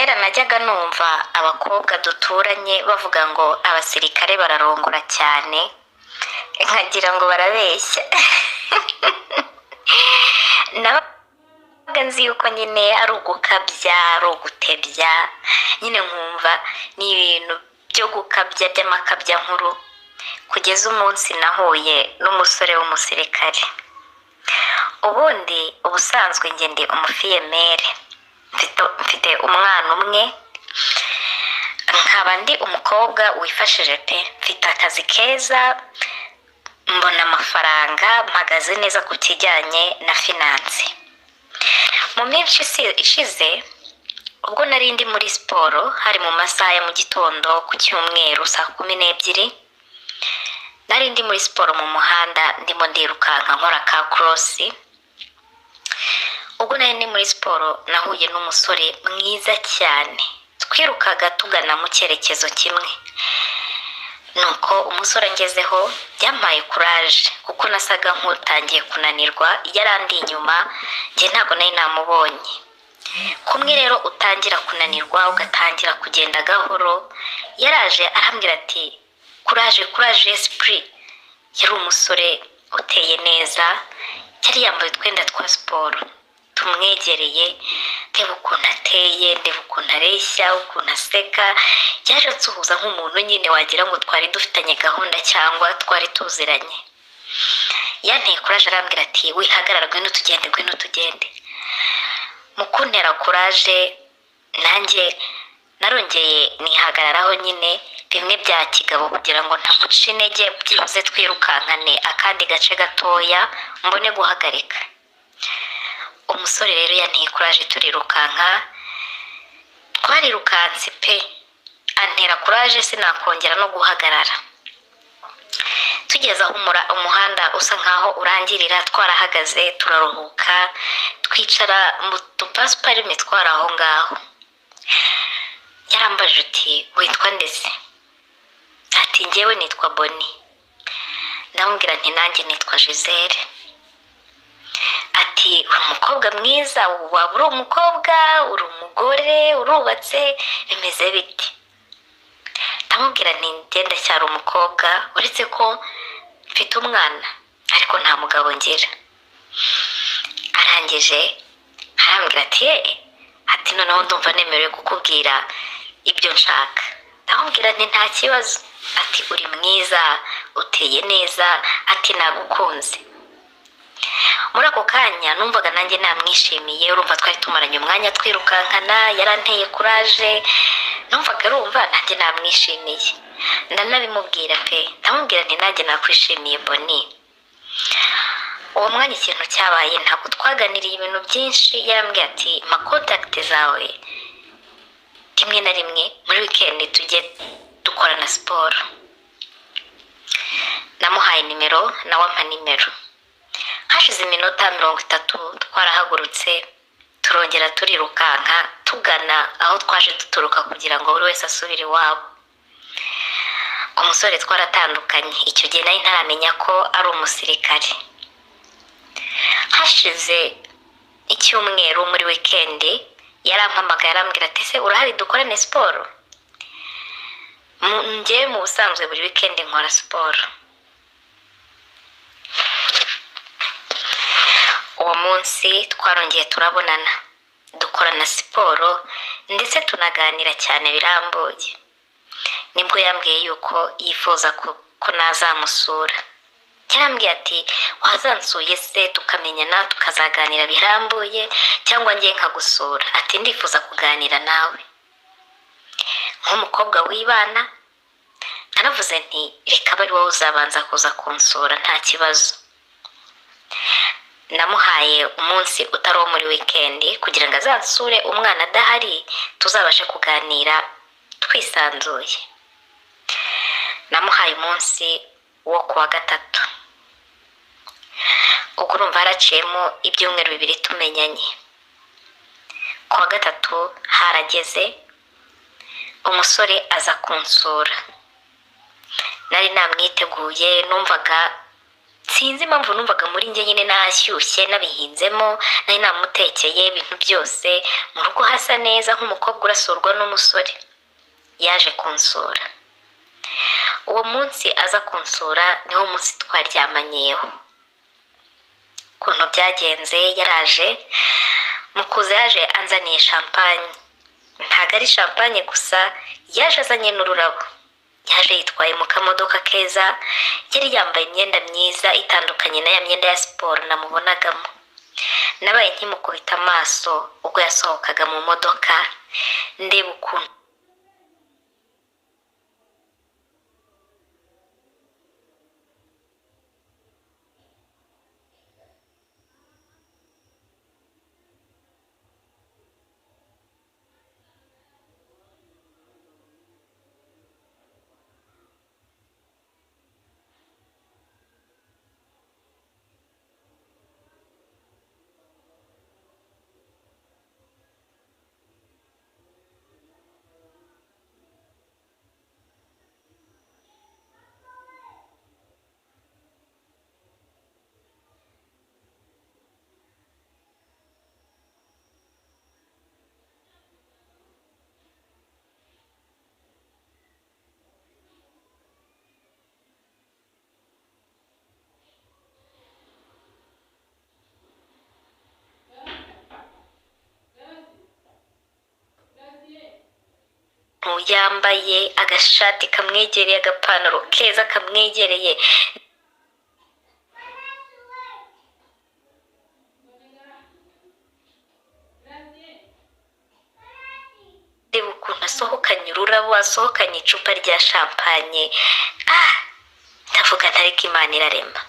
kera najyaga numva abakobwa duturanye bavuga ngo abasirikare bararongora cyane, nkagira ngo barabeshya. Nabaga nzi yuko nyine ari ugukabya, ari ugutebya, nyine nkumva ni ibintu byo gukabya by'amakabya nkuru, kugeza umunsi nahuye n'umusore w'umusirikare. Ubundi ubusanzwe njye ndi umufiyemere, mfite umwana umwe, nkaba ndi umukobwa wifashije pe, mfite akazi keza, mbona amafaranga, mpagaze neza ku kijyanye na finance. Mu minsi ishize ubwo nari ndi muri siporo, hari mu masaha ya mu gitondo ku cyumweru saa 12, nari ndi muri siporo mu muhanda ndimo ndirukanka nkora ka cross. Ubwo nari ndi muri siporo nahuye n'umusore mwiza cyane, twirukaga tugana mu cyerekezo kimwe. Nuko umusore ngezeho yampaye courage kuko nasaga nk'utangiye kunanirwa, yarandi inyuma, njye ntabwo nari namubonye. Kumwe rero utangira kunanirwa ugatangira kugenda gahoro, yaraje arambwira ati courage esprit. Yari umusore uteye neza, yari yambaye utwenda twa siporo. Tumwegereye ndeba ukuntu ateye, ndeba ukuntu areshya, ukuntu aseka, yaje atsuhuza nk'umuntu nyine wagira ngo twari dufitanye gahunda cyangwa twari tuziranye. Yanteye courage arambwira ati wihagarara, ngwino tugende. Mu kuntera courage nanjye narongeye nihagararaho nyine bimwe bya kigabo kugira ngo ntamuce intege, byibuze twirukankane akandi gace gatoya mbone guhagarika. Umusore rero yanteye courage, turirukanka, twarirukanse pe, antera courage sinakongera no guhagarara. Tugeze aho umuhanda usa nkaho urangirira, twarahagaze turaruhuka, twicara mu tupasiparume twari aho ngaho. Yarambaje ati witwa ndetse? Ati njyewe nitwa Boni. Ndamubwira nti nanjye nitwa Gisele. Ati uri umukobwa mwiza, waba uri umukobwa, uri umugore, urubatse, bimeze bite? Ndamubwira nti ngenda cyari umukobwa, uretse ko mfite umwana ariko nta mugabo ngira. Arangije arambwira ati noneho ndumva nemerewe kukubwira ibyo nshaka. Ndamubwira nti nta kibazo. Ati uri mwiza, uteye neza, ati nagukunze. Muri ako kanya numvaga nanjye namwishimiye, urumva twari tumaranye umwanya twirukankana, yaranteye courage, numvaga urumva nanjye namwishimiye. Ndanabimubwira pe, ndamubwira nti nanjye nakwishimiye Boni. Uwo mwanya ikintu cyabaye, ntabwo twaganiriye ibintu byinshi. Yarambwiye ati ma contact zawe rimwe na rimwe muri weekend tujye dukorana siporo. Namuhaye nimero, nawe ampa nimero. Hashize iminota 30 twarahagurutse, turongera turirukanka tugana aho twaje duturuka kugira ngo buri wese asubire iwabo. Umusore twaratandukanye, icyo gihe nari ntaramenya ko ari umusirikare. Hashize icyumweru muri weekend yarampamagaye arambwira ati se urahari dukorane siporo? Njye mu busanzwe buri weekend nkora siporo. Uwo munsi twarongeye turabonana, dukorana siporo ndetse tunaganira cyane birambuye. Nibwo yambwiye yuko yifuza ko nazamusura. Yarambwiye ati wazansuye se tukamenyana tukazaganira birambuye, cyangwa njye nkagusura? Ati ndifuza kuganira nawe nk'umukobwa wibana. Naravuze nti reka bari wowe uzabanza kuza kunsura nta kibazo. Namuhaye umunsi utari wo muri weekend kugira ngo azansure umwana adahari, tuzabashe kuganira twisanzuye. Namuhaye umunsi wo kuwa gatatu. Ubwo urumva haraciyemo ibyumweru 2 tumenyanye. Kuwa gatatu harageze, umusore aza kunsura. Nari namwiteguye, numvaga sinzi impamvu numvaga muri njye nyine nashyushye nabihinzemo nari namutekeye ibintu byose mu rugo hasa neza nk'umukobwa urasurwa n'umusore. Yaje kunsura. Uwo munsi aza kunsura niwo munsi twaryamanyeho. Ukuntu byagenze, yaraje mukuze, yaje anzaniye champagne. Ntabwo ari champagne gusa, yaje azanye n'ururabo. Yaje yitwaye mu kamodoka keza, yari yambaye imyenda myiza itandukanye na ya myenda ya siporo namubonagamo. Nabaye nkimukubita amaso ubwo yasohokaga mu modoka, ndeba ukuntu yambaye agashati kamwegereye, agapantaro keza kamwegereye. Reba ukuntu asohokanye ururabo, asohokanye icupa rya champagne. Ndavuga ntariko Imana irarema.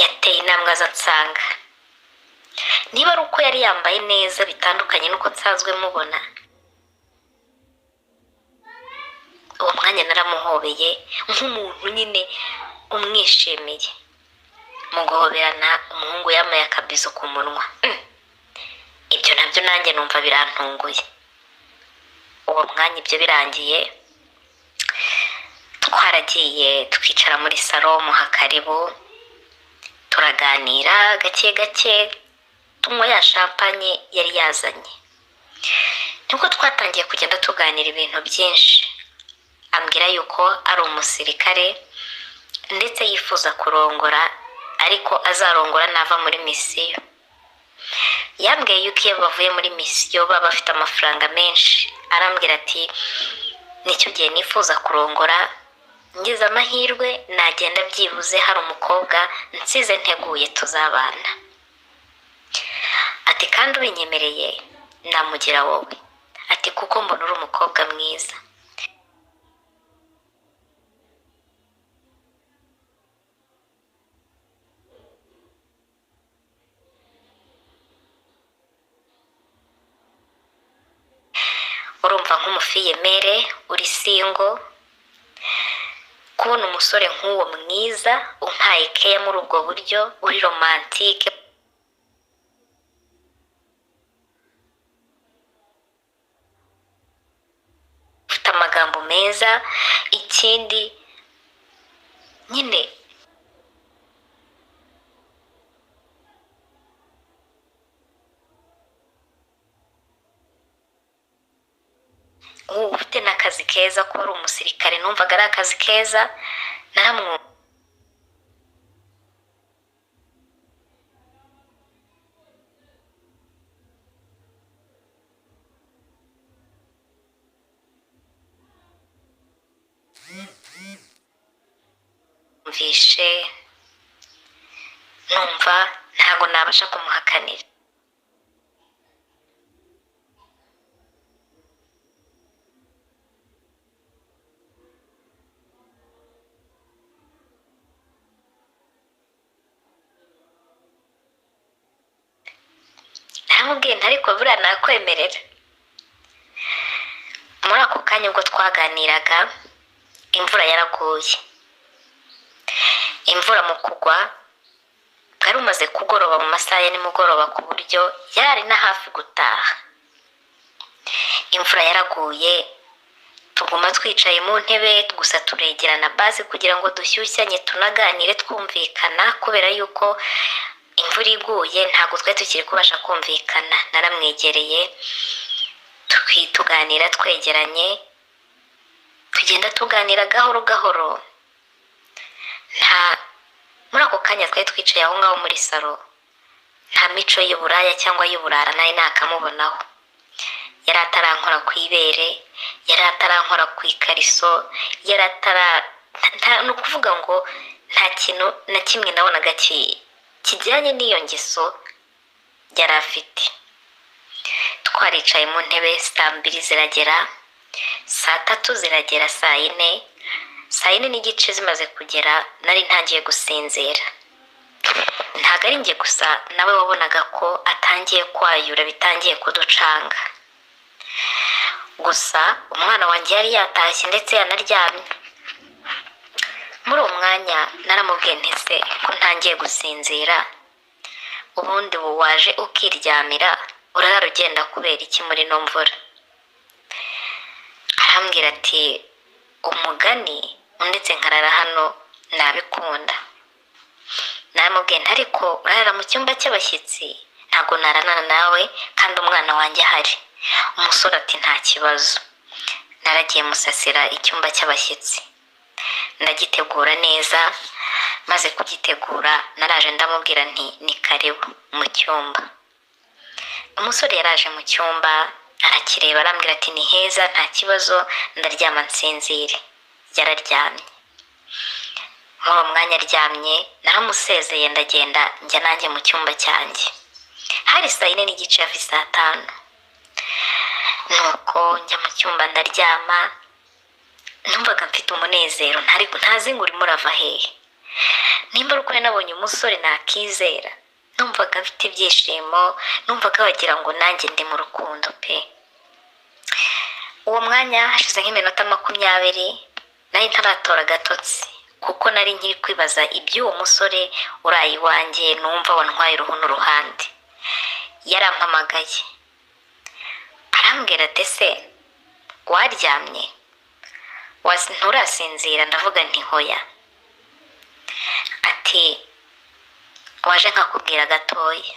Yateye intambwe aza ansanga. Niba ari uko yari yambaye neza bitandukanye nuko nsanzwe mubona, uwo mwanya naramuhobeye nk'umuntu nyine umwishimiye. Mu guhoberana umuhungu yamaye akabizo ku munwa. Ibyo nabyo nanjye numva birantunguye. Uwo mwanya ibyo birangiye, twaragiye twicara muri salo muha karibu, turaganira gake gake, tunywa ya champagne yari yazanye. Nibwo twatangiye kugenda tuganira ibintu byinshi. Ambwira yuko ari umusirikare ndetse yifuza kurongora, ariko azarongora nava muri misiyo. Yambwiye yuko iyo bavuye muri misiyo baba bafite amafaranga menshi. Arambwira ati nicyo gihe nifuza kurongora, ngize amahirwe nagenda byibuze hari umukobwa nsize nteguye tuzabana. Ati kandi ubinyemereye namugira wowe. Ati kuko mbona uri umukobwa mwiza. Urumva nk'umufiyemere uri singo, kubona umusore nk'uwo mwiza umpaye keya muri ubwo buryo, uri romantike, ufite amagambo meza. Ikindi nyine ufite n'akazi keza, kuba ari umusirikare numvaga ari akazi keza. Naramwumvishe numva ntabwo nabasha kumuhakanira. Naramubwiye ariko buriya nakwemerera. Muri ako kanya ubwo twaganiraga, imvura yaraguye. Imvura mu kugwa bwari umaze kugoroba mu masaha ya nimugoroba, ku buryo yari na hafi gutaha. Imvura yaraguye, tuguma twicaye mu ntebe gusa turegerana basi kugira ngo dushyushyanye tunaganire twumvikana, kubera yuko imvura iguye ntabwo twari tukiri kubasha kumvikana. Naramwegereye tuganira twegeranye, tugenda tuganira gahoro gahoro. Muri ako kanya twari twicaye aho ngaho muri salo, nta mico y'uburaya cyangwa y'uburara nari nakamubonaho. Yari atarankora ku ibere, yari atarankora ku ikariso, ni ukuvuga ngo nta kintu na kimwe nabonaga kijyanye n'iyo ngeso yari afite. Twaricaye mu ntebe, saa 2 ziragera, saa 3 ziragera, saa 4 n'igice zimaze kugera, nari ntangiye gusinzira. Ntabwo ari njye gusa, nawe wabonaga ko atangiye kwayura, bitangiye kuducanga. Gusa umwana wanjye yari yatashye ndetse yanaryamye. Muri uwo mwanya naramubwiye nti se ko ntangiye gusinzira, ubundi waje ukiryamira, urara ugenda kubera iki muri no mvura? Arambwira ati umugani ndetse nkarara hano nabikunda. Naramubwiye nti ariko urara mu cyumba cy'abashyitsi, ntabwo narana nawe kandi umwana wanjye ahari. Umusore ati nta kibazo. Naragiye musasira icyumba cy'abashyitsi, ndagitegura neza. Maze kugitegura naraje ndamubwira nti ni karibu mu cyumba. Umusore yaraje mu cyumba arakireba, arambwira ati ni heza, nta kibazo, ndaryama nsinzire. Yararyamye. Muri uwo mwanya aryamye naramusezeye ndagenda njya nanjye mu cyumba cyanjye. Hari saa 4 n'igice hafi saa 5. Nuko njya mu cyumba ndaryama, numvaga mfite umunezero, ntazi ngo urimo urava hehe. Nimba uko nabonye umusore nakizera, numvaga mfite ibyishimo, numvaga wagira ngo nanjye ndi mu rukundo pe. Uwo mwanya hashize nk'iminota 20 nari ntaratora agatotsi, kuko nari nkiri kwibaza iby'uwo musore urayi wanjye numva wantwaye uruhu n'uruhande. Yarampamagaye arambwira ati se waryamye, nturasinzira? Ndavuga nti hoya. Ati waje nkakubwira gatoya.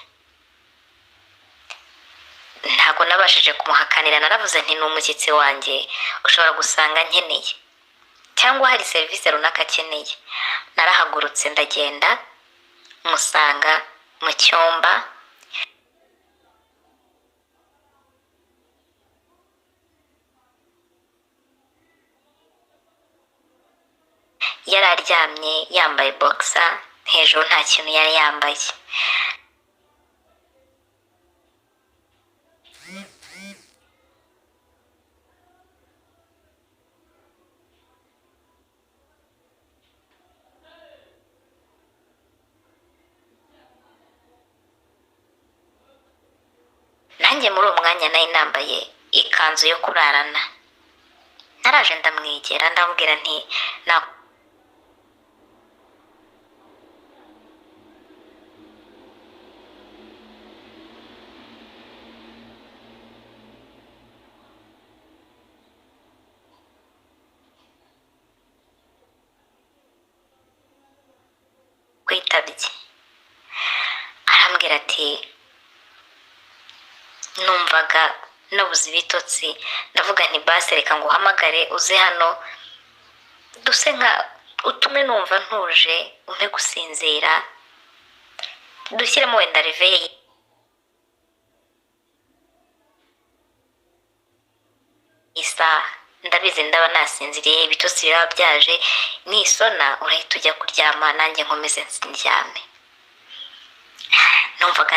Ntabwo nabashije kumuhakanira, naravuze nti ni umushyitsi wanjye, ushobora gusanga nkeneye cyangwa hari serivisi runaka akeneye. Narahagurutse ndagenda musanga mu cyumba. Yari aryamye yambaye boxer, hejuru nta kintu yari yambaye. Nanjye muri uwo mwanya nari nambaye ikanzu yo kurarana. Naraje ndamwegera ndamubwira nti kwitabye. Arambwira ati numvaga nabuze ibitotsi, ndavuga nti basi reka nguhamagare uze hano duse nka utume numva ntuje, umpe gusinzira, dushyiremo wenda reveye. Isaha ndabizi ndaba nasinziriye, ibitotsi biba byaje, nisona urahita ujya kuryama nanjye nkomeze ndyame. Numvaga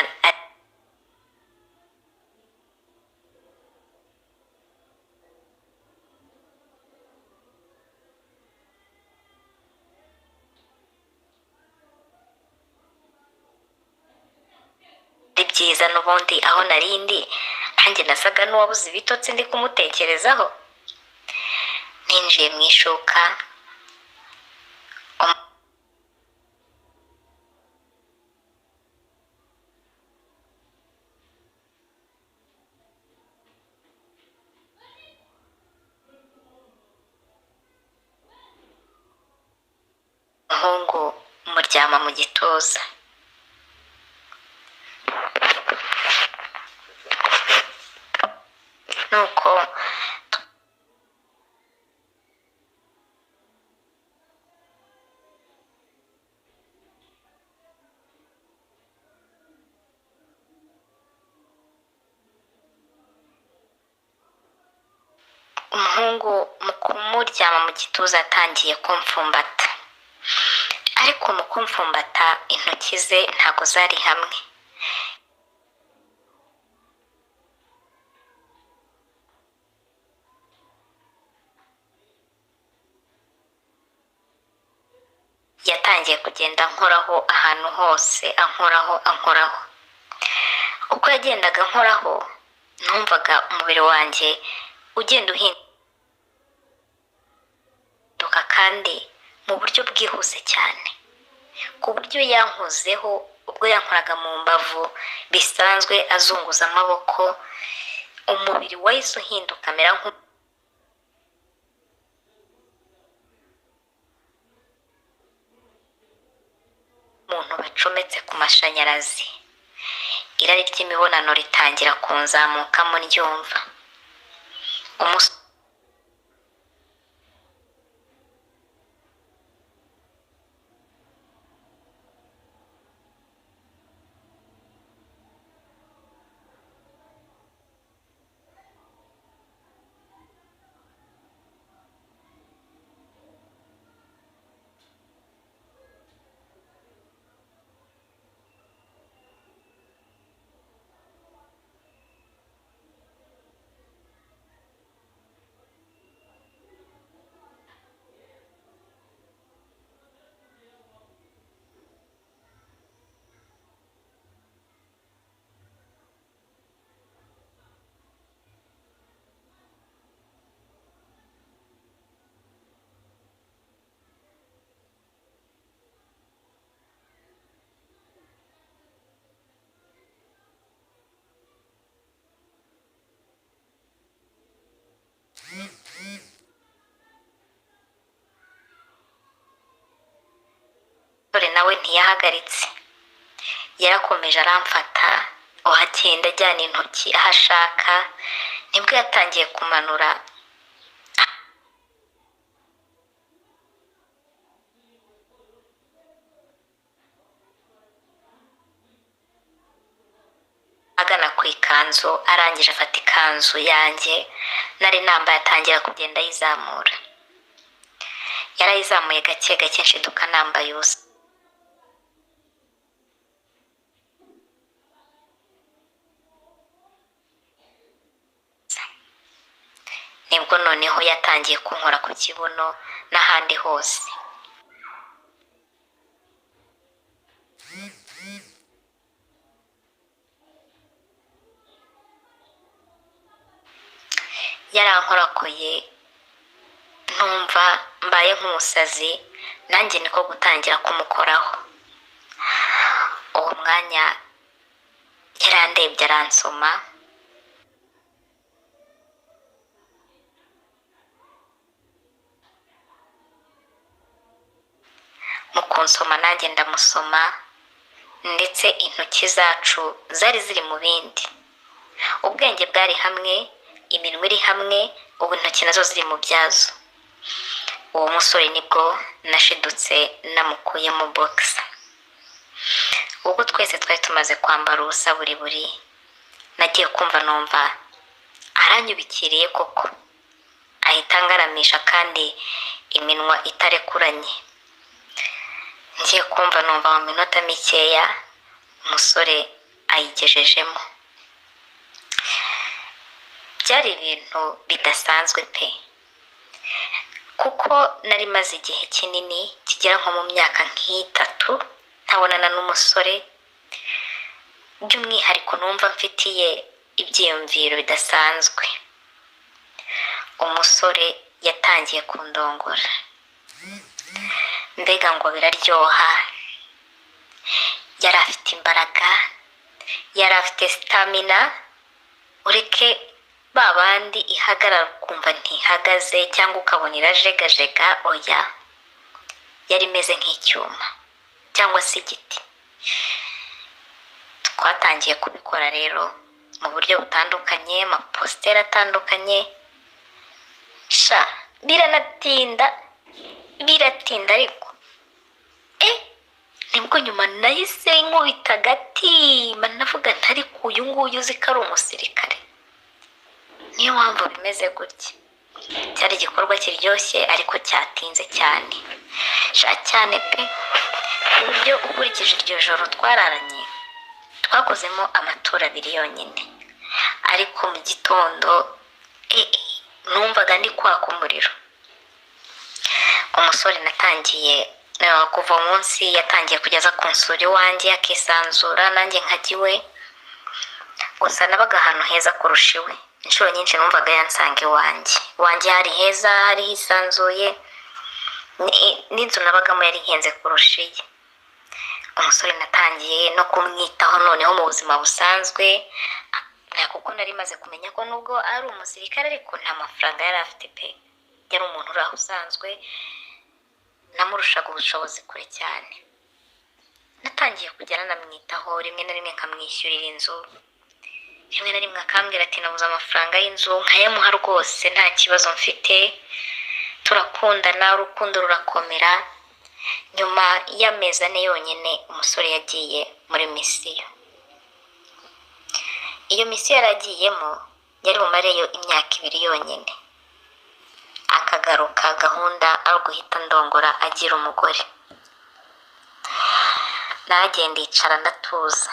byiza, n'ubundi aho narindi nanjye nasaga n'uwabuze ibitotsi ndi kumutekerezaho. Ninjiye mu ishuka, umuhungu muryama mu gituza. Nuko umuhungu mu kumuryama mu gituza atangiye kumfumbata, ariko mu kumfumbata intoki ze ntago zari hamwe. Yatangiye kugenda ankoraho ahantu hose, ankoraho. Uko yagendaga ankoraho numvaga umubiri wanjye ugenda uhinduka kandi mu buryo bwihuse cyane, ku buryo yankozeho ubwo yankoraga mu mbavu bisanzwe azunguza amaboko, umubiri wahise uhinduka amera nk'umuntu bacometse ku mashanyarazi. Irari ry'imibonano ritangira kunzamukamo ryumva. nawe ntiyahagaritse, yarakomeje aramfata, uhagenda ajyana intoki aho ashaka. Nibwo yatangiye kumanura agana ku ikanzu, arangije afata ikanzu yanjye nari nambaye atangira kugenda ayizamura. Yarayizamuye gake gake nshiduka nambaye ubusa. Nibwo noneho yatangiye kunkora ku kibuno n'ahandi hose. Yarankorakoye ntumva mbaye nk'umusazi, nanjye niko gutangira kumukoraho. Uwo mwanya yarandebye aransoma, mu kunsoma nanjye ndamusoma, ndetse intoki zacu zari ziri mu bindi. Ubwenge bwari hamwe, iminwa iri hamwe, ubu intoki nazo ziri mu byazo. Uwo musore nibwo nashidutse namukuyemo boxer. Ubwo twese twari tumaze kwambara ubusa buri, nagiye kumva numva aranyubikiriye koko, ahita angaramisha kandi iminwa itarekuranye. Ngiye kumva numva mu minota mikeya umusore ayigejejemo. Byari ibintu bidasanzwe pe, kuko nari maze igihe kinini kigera nko mu myaka nk'itatu ntabonana n'umusore, by'umwihariko numva mfitiye ibyiyumviro bidasanzwe. Umusore yatangiye kundongora, mbega ngo biraryoha. Yari afite imbaraga, yari afite stamina, ureke babandi ihagarara ukumva ntihagaze cyangwa ukabona irajegajega, oya. yari imeze nk'icyuma cyangwa se igiti. Twatangiye kubikora rero mu buryo butandukanye, amapositeri atandukanye, biratinda ariko nibwo nyuma nahise nkubita agatima navuga ntari uyu nguyu uzi ko ari umusirikare. Niyo mpamvu bimeze gutya. Cyari igikorwa kiryoshye ariko cyatinze cyane cyane pe, uburyo ukurikije iryo joro twararanye twakozemo amatora 2 yonyine, ariko mu gitondo numvaga ndi kwaka umuriro. Umusore natangiye kuva umunsi yatangiye kugeza kunsura iwanjye akisanzura, nanjye nkajya iwe, gusa nabaga ahantu heza kurusha iwe. Inshuro nyinshi numvaga yansanga iwanjye hari heza, hari hisanzuye, n'inzu nabagamo yari ihenze kurusha iye. Umusore natangiye no kumwitaho noneho mu buzima busanzwe, kuko nari maze kumenya ko nubwo ari umusirikare ariko nta mafaranga yari afite pe, yari umuntu uri aho usanzwe, namurushaga ubushobozi kure cyane. Natangiye kujya namwitaho, rimwe na rimwe nkamwishyurira inzu, rimwe na rimwe akambwira ati nabuze amafaranga y'inzu, nkayamuha rwose nta kibazo mfite. Turakundana, urukundo rurakomera. Nyuma y'amezi 4 yonyine umusore yagiye muri misiyo. Iyo misiyo yaragiyemo yari bumareyo imyaka 2 yonyine, akagaruka gahunda ari guhita ndongora agira umugore. Nagenda icara ndatuza.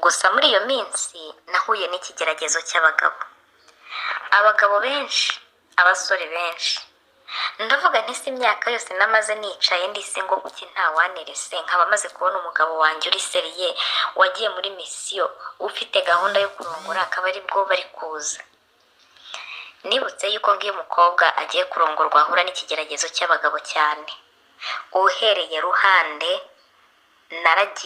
Gusa muri iyo minsi nahuye n'ikigeragezo cy'abagabo. Abagabo benshi, abasore benshi. Ndavuga nti si imyaka yose namaze nicaye ndise ngo kuki ntawanirese, nkaba maze kubona umugabo wanjye uri seriye wagiye muri misiyo ufite gahunda yo kurongora, akaba ari bwo bari kuza. Nibutse yuko ngiye umukobwa agiye kurongorwa ahura n'ikigeragezo cy'abagabo cyane. Uhereye ruhande naragiye